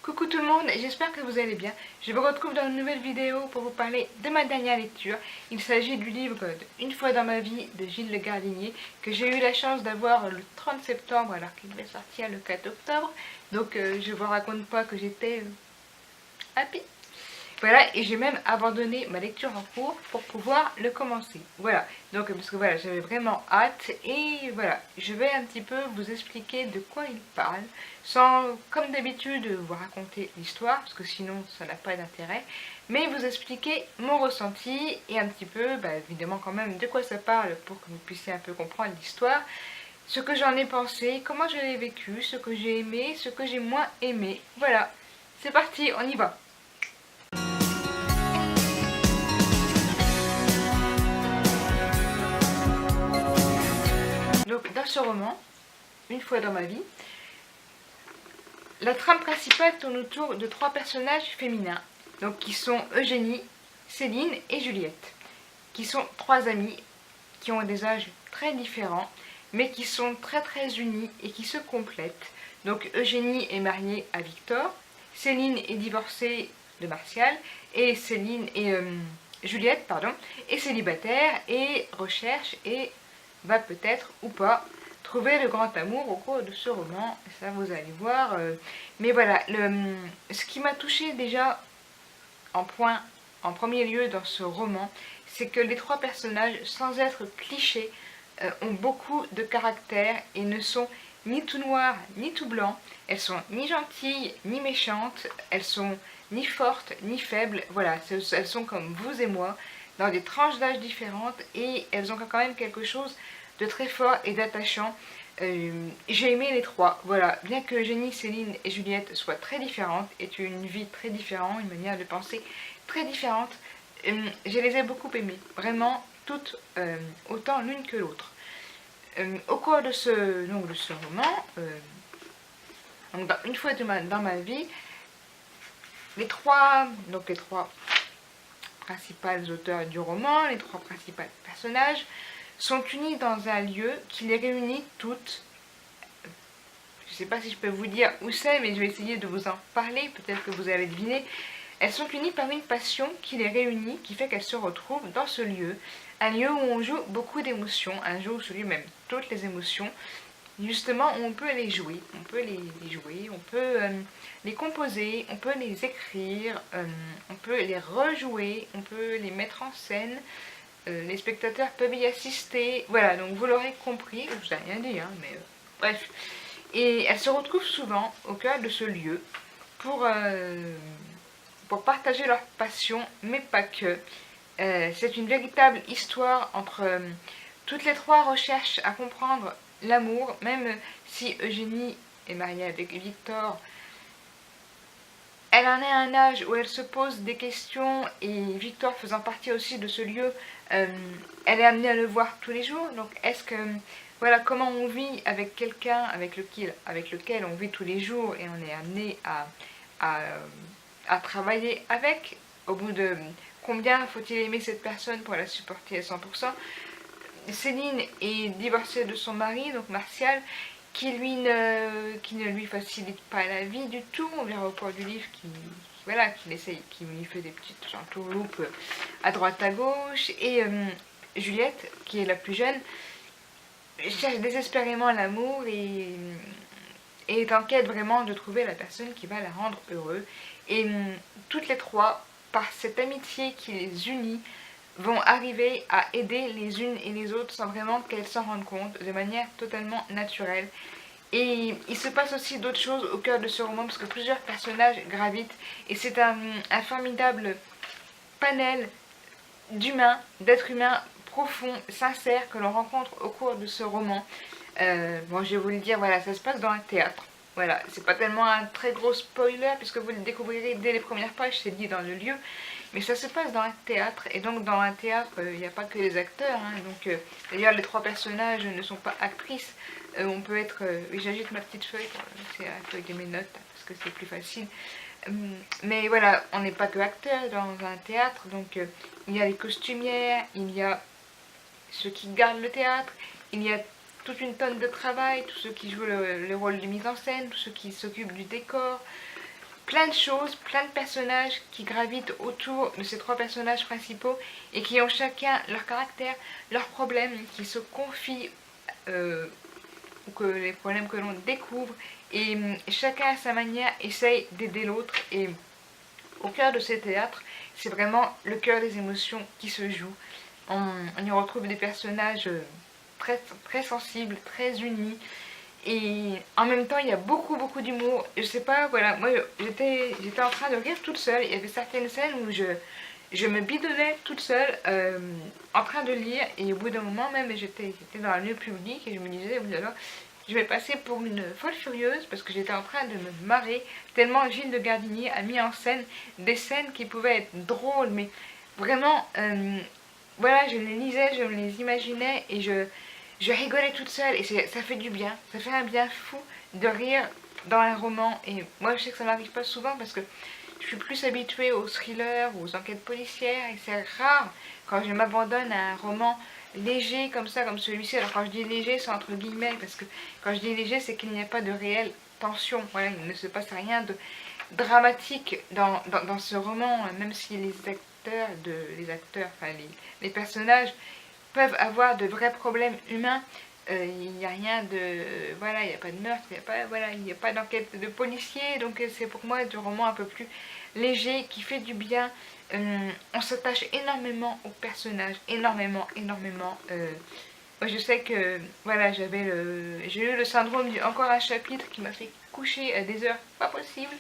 Coucou tout le monde, j'espère que vous allez bien. Je vous retrouve dans une nouvelle vidéo pour vous parler de ma dernière lecture. Il s'agit du livre Une fois dans ma vie de Gilles Le Gardinier que j'ai eu la chance d'avoir le 30 septembre alors qu'il devait sortir le 4 octobre. Donc je vous raconte pas que j'étais happy. Voilà, et j'ai même abandonné ma lecture en cours pour pouvoir le commencer. Voilà, donc parce que voilà, j'avais vraiment hâte et voilà, je vais un petit peu vous expliquer de quoi il parle, sans, comme d'habitude, vous raconter l'histoire, parce que sinon ça n'a pas d'intérêt, mais vous expliquer mon ressenti et un petit peu, évidemment quand même, de quoi ça parle pour que vous puissiez un peu comprendre l'histoire, ce que j'en ai pensé, comment je l'ai vécu, ce que j'ai aimé, ce que j'ai moins aimé. Voilà, c'est parti, on y va. Donc dans ce roman, Une fois dans ma vie, la trame principale tourne autour de trois personnages féminins, donc qui sont Eugénie, Céline et Juliette, qui sont trois amies qui ont des âges très différents, mais qui sont très très unies et qui se complètent. Donc Eugénie est mariée à Victor, Céline est divorcée de Martial, et Juliette est célibataire et recherche et va peut-être ou pas trouver le grand amour au cours de ce roman, ça vous allez voir. Mais voilà, ce qui m'a touchée déjà en premier lieu dans ce roman, c'est que les trois personnages, sans être clichés, ont beaucoup de caractère et ne sont ni tout noir ni tout blanc. Elles sont ni gentilles ni méchantes, elles sont ni fortes ni faibles. Voilà, elles sont comme vous et moi, dans des tranches d'âge différentes, et elles ont quand même quelque chose de très fort et d'attachant. J'ai aimé les trois, voilà, bien que Eugénie, Céline et Juliette soient très différentes, aient une vie très différente, une manière de penser très différente, je les ai beaucoup aimées, vraiment toutes autant l'une que l'autre. Au cours de ce roman, une fois dans ma vie, les trois principales auteurs du roman, les trois principaux personnages, sont unis dans un lieu qui les réunit toutes. Je ne sais pas si je peux vous dire où c'est, mais je vais essayer de vous en parler, peut-être que vous allez deviner. Elles sont unies par une passion qui les réunit, qui fait qu'elles se retrouvent dans ce lieu, un lieu où on joue beaucoup d'émotions, un jeu où se joue même toutes les émotions, justement où on peut les jouer, on peut les composer, on peut les écrire, on peut les rejouer, on peut les mettre en scène. Les spectateurs peuvent y assister. Voilà, donc vous l'aurez compris, je vous ai rien dit, mais bref. Et elles se retrouvent souvent au cœur de ce lieu pour partager leur passion, mais pas que. C'est une véritable histoire entre toutes les trois recherchent à comprendre l'amour, même si Eugénie est mariée avec Victor. Elle en est à un âge où elle se pose des questions, et Victor faisant partie aussi de ce lieu, elle est amenée à le voir tous les jours. Donc est-ce que, voilà, comment on vit avec quelqu'un avec lequel on vit tous les jours et on est amené à travailler avec, au bout de combien faut-il aimer cette personne pour la supporter à 100%. Céline est divorcée de son mari, donc Martial, qui ne lui facilite pas la vie du tout. On verra au cours du livre qui lui fait des petites entourloupes à droite à gauche. Et Juliette, qui est la plus jeune, cherche désespérément l'amour et est en quête vraiment de trouver la personne qui va la rendre heureuse. Et toutes les trois, par cette amitié qui les unit, vont arriver à aider les unes et les autres sans vraiment qu'elles s'en rendent compte, de manière totalement naturelle. Et il se passe aussi d'autres choses au cœur de ce roman, parce que plusieurs personnages gravitent, et c'est un formidable panel d'êtres humains profonds, sincères, que l'on rencontre au cours de ce roman. Bon, je vais vous le dire, voilà, ça se passe dans un théâtre. Voilà, c'est pas tellement un très gros spoiler, puisque vous le découvrirez dès les premières pages, c'est dit dans le lieu. Mais ça se passe dans un théâtre, et donc dans un théâtre, il n'y a pas que les acteurs. Donc, d'ailleurs, les trois personnages ne sont pas actrices. On peut être... oui, j'agite ma petite feuille, c'est la feuille de mes notes, parce que c'est plus facile. Mais voilà, on n'est pas que acteurs dans un théâtre, donc il y a les costumières, il y a ceux qui gardent le théâtre, il y a toute une tonne de travail, tous ceux qui jouent le rôle de mise en scène, tous ceux qui s'occupent du décor, plein de choses, plein de personnages qui gravitent autour de ces trois personnages principaux et qui ont chacun leur caractère, leurs problèmes, qui se confient, ou que les problèmes que l'on découvre, et chacun à sa manière essaye d'aider l'autre. Et au cœur de ces théâtres, c'est vraiment le cœur des émotions qui se joue. On y retrouve des personnages très, très sensibles, très unis. Et en même temps, il y a beaucoup, beaucoup d'humour. Je sais pas, voilà, moi j'étais en train de rire toute seule. Il y avait certaines scènes où je me bidonnais toute seule en train de lire. Et au bout d'un moment, même, j'étais dans un lieu public et je me disais, oui, alors, je vais passer pour une folle furieuse parce que j'étais en train de me marrer tellement Gilles de Gardinier a mis en scène des scènes qui pouvaient être drôles, mais vraiment, voilà, je les lisais, je me les imaginais et je rigolais toute seule et ça fait du bien, ça fait un bien fou de rire dans un roman. Et moi je sais que ça m'arrive pas souvent parce que je suis plus habituée aux thrillers, aux enquêtes policières et c'est rare quand je m'abandonne à un roman léger comme ça, comme celui-ci. Alors quand je dis léger, c'est entre guillemets parce que quand je dis léger, c'est qu'il n'y a pas de réelle tension. Voilà, il ne se passe rien de dramatique dans ce roman, même si les personnages peuvent avoir de vrais problèmes humains. Il n'y a rien de... Voilà, il n'y a pas de meurtre, il n'y a pas, voilà, il n'y a pas d'enquête de policier, donc c'est pour moi du roman un peu plus léger, qui fait du bien. On s'attache énormément aux personnages, énormément, énormément. Moi je sais que, voilà, j'ai eu le syndrome du encore un chapitre qui m'a fait coucher à des heures pas possibles.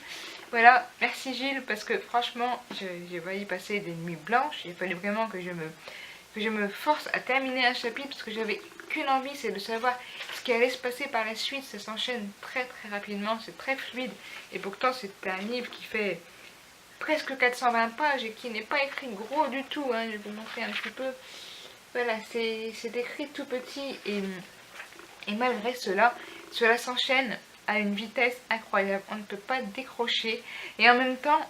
Voilà, merci Gilles, parce que franchement, j'ai failli passer des nuits blanches, il fallait vraiment que je me force à terminer un chapitre parce que j'avais qu'une envie, c'est de savoir ce qui allait se passer par la suite. Ça s'enchaîne très très rapidement, c'est très fluide et pourtant c'est un livre qui fait presque 420 pages et qui n'est pas écrit gros du tout, hein. Je vais vous montrer un petit peu. Voilà, c'est écrit tout petit et malgré cela, cela s'enchaîne à une vitesse incroyable. On ne peut pas décrocher et en même temps,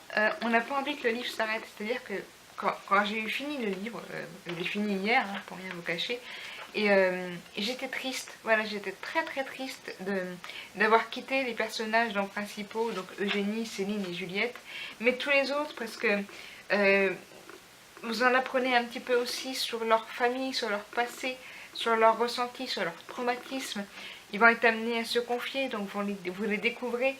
on n'a pas envie que le livre s'arrête. C'est-à-dire que quand j'ai eu fini le livre, je l'ai fini hier, hein, pour rien vous cacher, et j'étais triste, voilà, j'étais très très triste d'avoir quitté les personnages donc, principaux, donc Eugénie, Céline et Juliette, mais tous les autres, parce que vous en apprenez un petit peu aussi sur leur famille, sur leur passé, sur leurs ressentis, sur leur traumatisme. Ils vont être amenés à se confier, donc vous les découvrez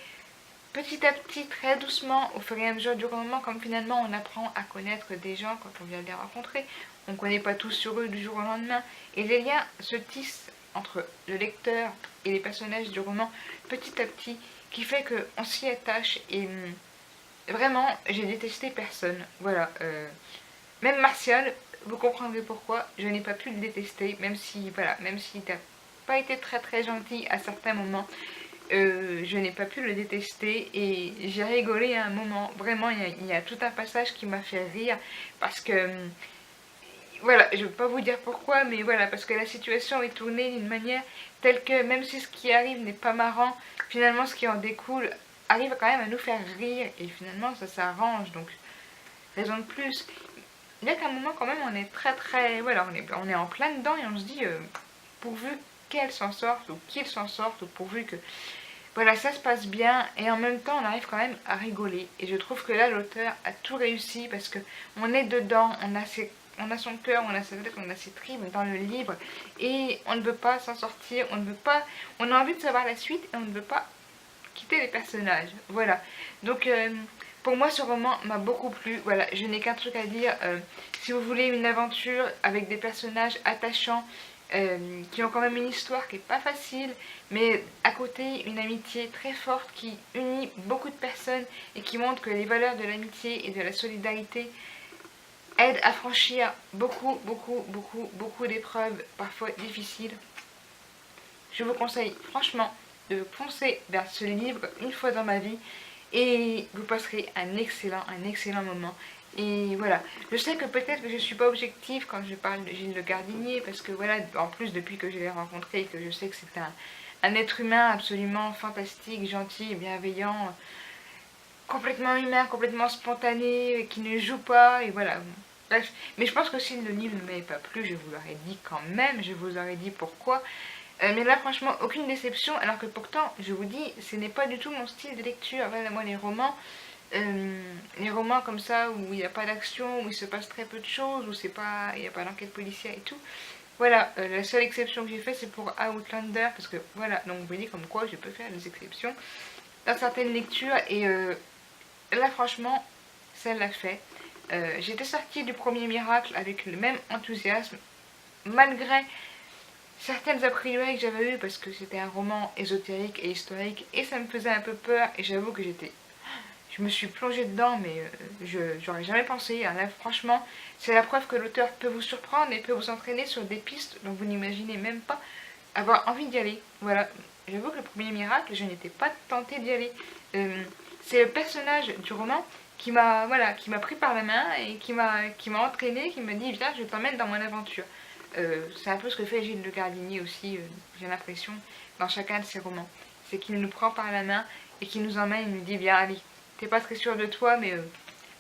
petit à petit, très doucement, au fur et à mesure du roman, comme finalement on apprend à connaître des gens quand on vient de les rencontrer. On ne connaît pas tout sur eux du jour au lendemain. Et les liens se tissent entre le lecteur et les personnages du roman petit à petit, qui fait qu'on s'y attache. Et vraiment, j'ai détesté personne. Voilà. Même Martial, vous comprendrez pourquoi, je n'ai pas pu le détester, même si, voilà, même s'il n'a pas été très très gentil à certains moments. Je n'ai pas pu le détester et j'ai rigolé à un moment. Vraiment, il y a tout un passage qui m'a fait rire parce que, voilà, je ne vais pas vous dire pourquoi, mais voilà, parce que la situation est tournée d'une manière telle que même si ce qui arrive n'est pas marrant, finalement ce qui en découle arrive quand même à nous faire rire et finalement ça s'arrange, donc raison de plus. Il y a qu'à un moment quand même on est très très, voilà, on est en plein dedans et on se dit, pourvu qu'elle s'en sorte ou qu'il s'en sorte, ou pourvu que voilà, ça se passe bien et en même temps on arrive quand même à rigoler. Et je trouve que là l'auteur a tout réussi parce que on est dedans, on a son cœur, on a sa tête, on a ses tripes dans le livre et on ne veut pas s'en sortir, on a envie de savoir la suite et on ne veut pas quitter les personnages. Voilà. Donc pour moi ce roman m'a beaucoup plu. Voilà, je n'ai qu'un truc à dire. Si vous voulez une aventure avec des personnages attachants, qui ont quand même une histoire qui n'est pas facile, mais à côté une amitié très forte qui unit beaucoup de personnes et qui montre que les valeurs de l'amitié et de la solidarité aident à franchir beaucoup, beaucoup, beaucoup, beaucoup d'épreuves parfois difficiles. Je vous conseille franchement de foncer vers ce livre une fois dans ma vie et vous passerez un excellent moment. Et voilà, je sais que peut-être que je ne suis pas objective quand je parle de Gilles Le Gardinier, parce que voilà, en plus depuis que je l'ai rencontré et que je sais que c'est un être humain absolument fantastique, gentil et bienveillant, complètement humain, complètement spontané, qui ne joue pas, et voilà. Bref, mais je pense que si le livre ne m'avait pas plu, je vous l'aurais dit quand même, je vous aurais dit pourquoi. Mais là franchement aucune déception, alors que pourtant je vous dis ce n'est pas du tout mon style de lecture. Voilà, moi les romans les romans comme ça où il n'y a pas d'action, où il se passe très peu de choses, où il n'y a pas d'enquête policière et tout. Voilà, la seule exception que j'ai faite c'est pour Outlander, parce que voilà, donc vous voyez comme quoi je peux faire des exceptions dans certaines lectures, et là franchement, ça l'a fait. J'étais sortie du premier miracle avec le même enthousiasme, malgré certaines a priori que j'avais eues, parce que c'était un roman ésotérique et historique, et ça me faisait un peu peur, et j'avoue que je me suis plongée dedans, mais j'aurais jamais pensé, hein. Là, franchement, c'est la preuve que l'auteur peut vous surprendre et peut vous entraîner sur des pistes dont vous n'imaginez même pas avoir envie d'y aller. Voilà, j'avoue que le premier miracle, je n'étais pas tentée d'y aller. C'est le personnage du roman qui m'a qui m'a pris par la main et qui m'a entraîné, qui m'a dit viens, je t'emmène dans mon aventure. C'est un peu ce que fait Gilles Le Gardinier aussi, j'ai l'impression, dans chacun de ses romans. C'est qu'il nous prend par la main et qu'il nous emmène, il nous dit viens, allez, t'es pas très sûr de toi, mais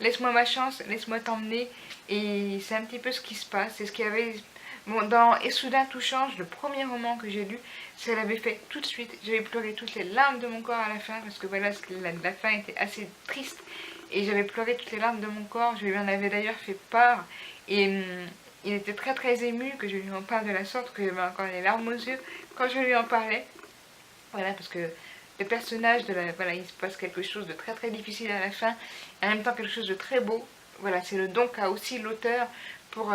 laisse-moi ma chance, laisse-moi t'emmener. Et c'est un petit peu ce qui se passe. C'est ce qu'il y avait. Bon, dans Et soudain tout change, le premier roman que j'ai lu, ça l'avait fait tout de suite. J'avais pleuré toutes les larmes de mon corps à la fin, parce que voilà, la fin était assez triste. Et j'avais pleuré toutes les larmes de mon corps. Je lui en avais d'ailleurs fait part. Et il était très très ému que je lui en parle de la sorte, que j'avais encore les larmes aux yeux quand je lui en parlais. Voilà, parce que le personnage voilà, il se passe quelque chose de très très difficile à la fin, et en même temps quelque chose de très beau. Voilà, c'est le don qu'a aussi l'auteur pour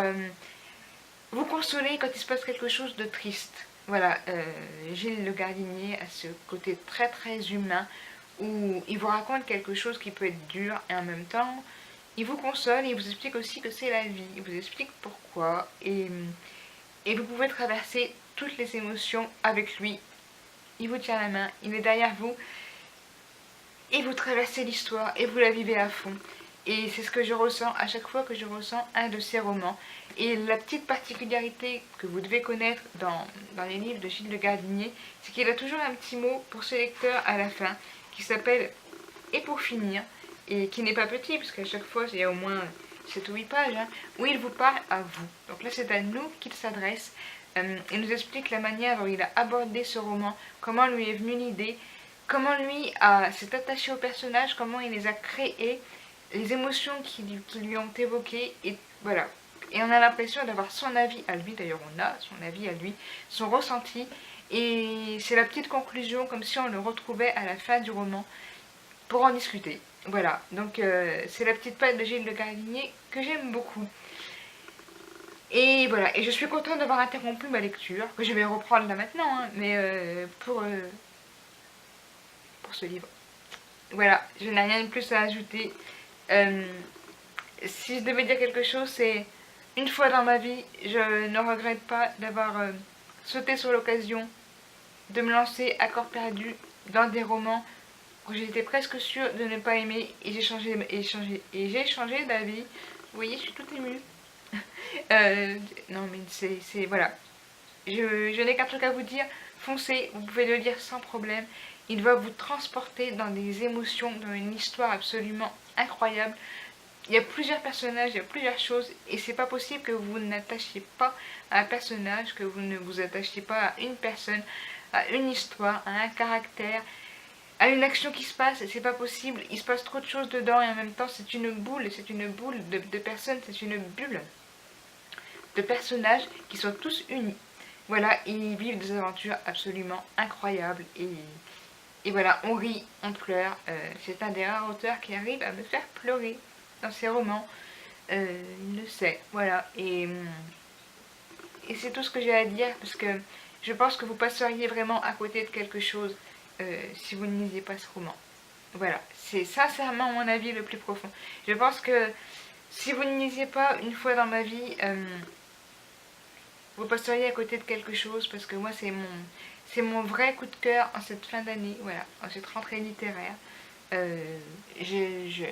vous consoler quand il se passe quelque chose de triste. Voilà, Gilles Le Gardinier a ce côté très très humain où il vous raconte quelque chose qui peut être dur, et en même temps il vous console et il vous explique aussi que c'est la vie, il vous explique pourquoi, et vous pouvez traverser toutes les émotions avec lui. Il vous tient la main, il est derrière vous, et vous traversez l'histoire, et vous la vivez à fond. Et c'est ce que je ressens à chaque fois que je ressens un de ces romans. Et la petite particularité que vous devez connaître dans les livres de Gilles Le Gardinier, c'est qu'il a toujours un petit mot pour ce lecteur à la fin, qui s'appelle « Et pour finir », et qui n'est pas petit, parce qu'à chaque fois, il y a au moins 7 ou 8 pages, hein, où il vous parle à vous. Donc là, c'est à nous qu'il s'adresse. Il nous explique la manière dont il a abordé ce roman, comment lui est venue l'idée, comment lui s'est attaché aux personnages, comment il les a créés, les émotions qui lui ont évoquées, et voilà. Et on a l'impression d'avoir son avis à lui, d'ailleurs on a son avis à lui, son ressenti, et c'est la petite conclusion, comme si on le retrouvait à la fin du roman, pour en discuter. Voilà, donc c'est la petite patte de Gilles Le Gardinier que j'aime beaucoup. Et voilà, et je suis contente d'avoir interrompu ma lecture, que je vais reprendre là maintenant, hein, mais pour ce livre. Voilà, je n'ai rien de plus à ajouter. Si je devais dire quelque chose, c'est une fois dans ma vie, je ne regrette pas d'avoir sauté sur l'occasion de me lancer à corps perdu dans des romans où j'étais presque sûre de ne pas aimer, et j'ai changé d'avis. Vous voyez, je suis toute émue. Non mais c'est voilà. Je n'ai qu'un truc à vous dire, foncez, vous pouvez le lire sans problème. Il va vous transporter dans des émotions, dans une histoire absolument incroyable. Il y a plusieurs personnages, il y a plusieurs choses, et c'est pas possible que vous n'attachiez pas à un personnage, que vous ne vous attachiez pas à une personne, à une histoire, à un caractère, à une action qui se passe. C'est pas possible, il se passe trop de choses dedans, et en même temps c'est une boule de personnes, c'est une bulle de personnages qui sont tous unis. Voilà, ils vivent des aventures absolument incroyables, et voilà, on rit, on pleure. C'est un des rares auteurs qui arrive à me faire pleurer dans ses romans. Il le sait, voilà. Et c'est tout ce que j'ai à dire, parce que je pense que vous passeriez vraiment à côté de quelque chose si vous ne lisiez pas ce roman. Voilà, c'est sincèrement mon avis le plus profond. Je pense que si vous ne lisiez pas une fois dans ma vie, vous passeriez à côté de quelque chose, parce que moi c'est mon vrai coup de cœur en cette fin d'année, voilà, en cette rentrée littéraire. Je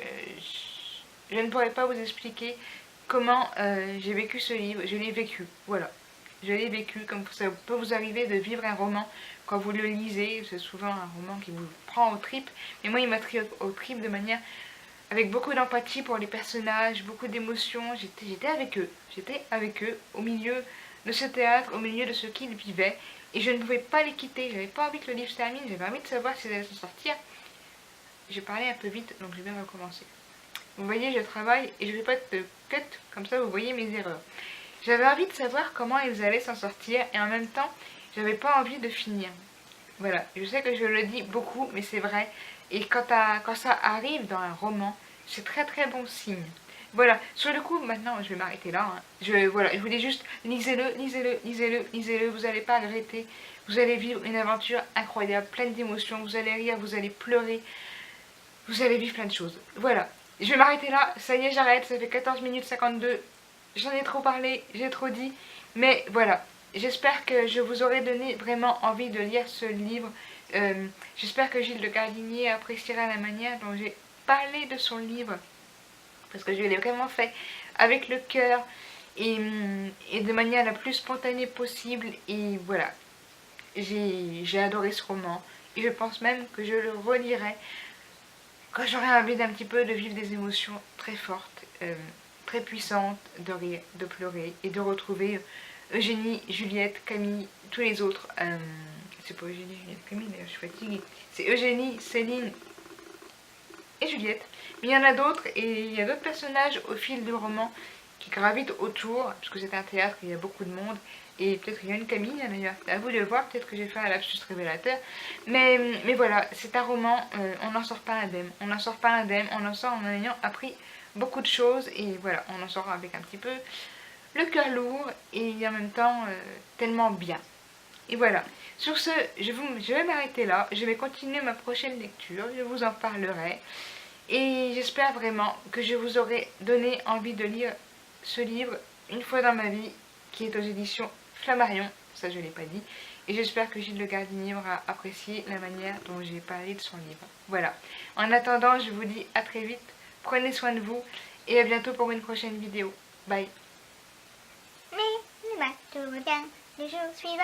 ne pourrais pas vous expliquer comment j'ai vécu ce livre. Je l'ai vécu, voilà. Je l'ai vécu, comme ça peut vous arriver de vivre un roman quand vous le lisez. C'est souvent un roman qui vous prend aux tripes, mais moi il m'a pris aux tripes de manière avec beaucoup d'empathie pour les personnages, beaucoup d'émotions. J'étais avec eux au milieu de ce théâtre, au milieu de ce qu'ils vivaient, et je ne pouvais pas les quitter. J'avais pas envie que le livre se termine, j'avais envie de savoir s'ils allaient s'en sortir j'ai parlé un peu vite, donc je vais recommencer. Vous voyez, je travaille et je ne fais pas de cut, comme ça vous voyez mes erreurs. J'avais envie de savoir comment ils allaient s'en sortir et en même temps, j'avais pas envie de finir. Voilà, je sais que je le dis beaucoup, mais c'est vrai. Et quand ça arrive dans un roman, c'est très très bon signe. Voilà, sur le coup, maintenant, je vais m'arrêter là. Hein. Voilà, je vous dis juste, lisez-le, lisez-le, lisez-le, lisez-le, vous n'allez pas regretter. Vous allez vivre une aventure incroyable, pleine d'émotions, vous allez rire, vous allez pleurer, vous allez vivre plein de choses. Voilà, je vais m'arrêter là, ça y est, j'arrête, ça fait 14 minutes 52. J'en ai trop parlé, j'ai trop dit, mais voilà. J'espère que je vous aurai donné vraiment envie de lire ce livre. J'espère que Gilles Le Gardinier appréciera la manière dont j'ai parlé de son livre. Parce que je l'ai vraiment fait avec le cœur et de manière la plus spontanée possible. Et voilà, j'ai adoré ce roman. Et je pense même que je le relirai quand j'aurai envie d'un petit peu de vivre des émotions très fortes, très puissantes, de rire, de pleurer et de retrouver Eugénie, Juliette, Camille, tous les autres. C'est pas Eugénie, Juliette, Camille, d'ailleurs, je suis fatiguée. C'est Eugénie, Céline et Juliette. Mais il y en a d'autres et il y a d'autres personnages au fil du roman qui gravitent autour, parce que c'est un théâtre, il y a beaucoup de monde. Et peut-être qu'il y a une Camille d'ailleurs, à vous de le voir, peut-être que j'ai fait un lapsus révélateur. Mais voilà, c'est un roman, on n'en sort pas indemne. On n'en sort pas indemne, on en sort en ayant appris beaucoup de choses. Et voilà, on en sort avec un petit peu le cœur lourd et en même temps tellement bien. Et voilà, sur ce, je vais m'arrêter là, je vais continuer ma prochaine lecture, je vous en parlerai. Et j'espère vraiment que je vous aurai donné envie de lire ce livre une fois dans ma vie, qui est aux éditions Flammarion, ça je ne l'ai pas dit. Et j'espère que Gilles Le Gardinier aura apprécié la manière dont j'ai parlé de son livre. Voilà, en attendant, je vous dis à très vite, prenez soin de vous et à bientôt pour une prochaine vidéo. Bye. Mais le bateau revient le jour suivant.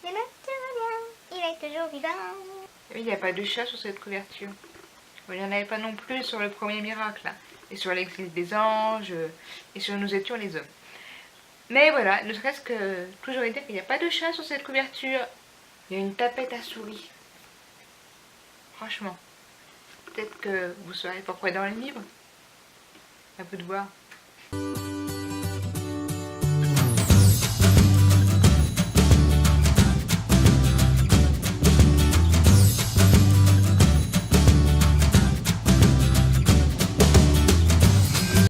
Le bateau revient, il est toujours vivant. Oui, il n'y a pas de chat sur cette couverture. Il n'y en avait pas non plus sur le premier miracle, hein, et sur l'exil des anges, et sur Nous étions les hommes. Mais voilà, ne serait-ce que toujours dire qu'il n'y a pas de chat sur cette couverture. Il y a une tapette à souris. Franchement, peut-être que vous saurez pourquoi dans le livre. À vous de voir.